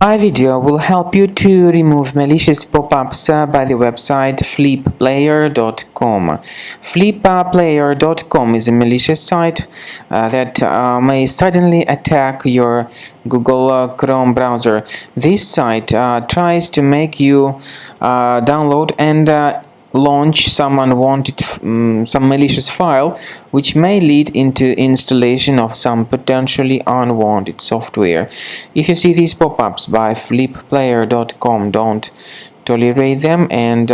iVideo will help you to remove malicious pop-ups by the website flipplayer.com. Flipplayer.com is a malicious site that may suddenly attack your Google Chrome browser. This site tries to make you download and launch some unwanted some malicious file, which may lead into installation of some potentially unwanted software. If you see these pop-ups by flipplayer.com, don't tolerate them, and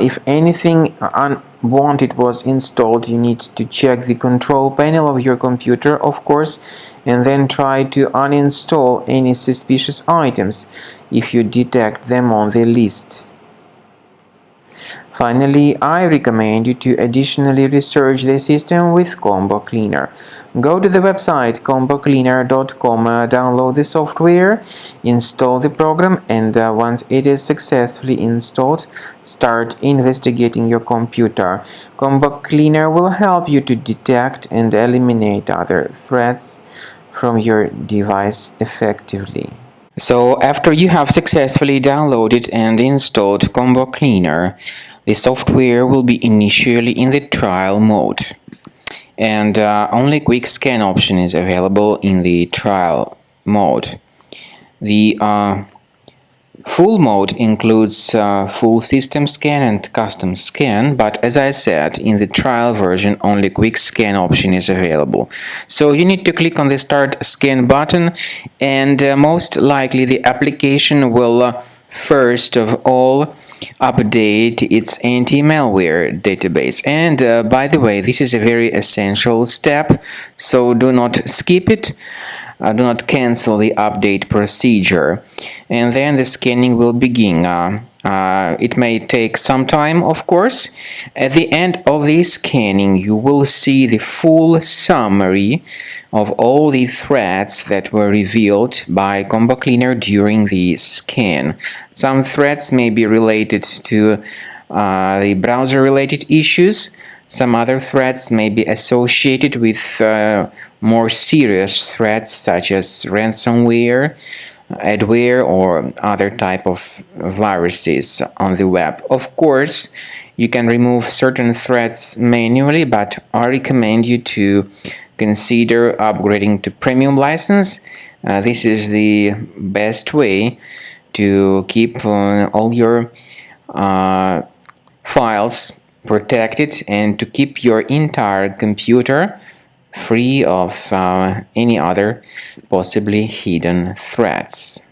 if anything unwanted was installed, you need to check the control panel of your computer, of course, and then try to uninstall any suspicious items if you detect them on the list. Finally, I recommend you to additionally research the system with Combo Cleaner. Go to the website combocleaner.com, download the software, install the program, and once it is successfully installed, start investigating your computer. Combo Cleaner will help you to detect and eliminate other threats from your device effectively. So after you have successfully downloaded and installed Combo Cleaner, the software will be initially in the trial mode, and only quick scan option is available in the trial mode. The full mode includes full system scan and custom scan, but as I said, in the trial version only quick scan option is available. So you need to click on the start scan button, and most likely the application will first of all update its anti-malware database. And by the way, this is a very essential step, so do not skip it. Do not cancel the update procedure, and then the scanning will begin. It may take some time, of course. At the end of the scanning, you will see the full summary of all the threats that were revealed by Combo Cleaner during the scan. Some threats may be related to the browser-related issues. Some other threats may be associated with more serious threats such as ransomware, adware, or other type of viruses on the web. Of course, you can remove certain threats manually, but I recommend you to consider upgrading to premium license. This is the best way to keep all your files protected and to keep your entire computer free of any other possibly hidden threats.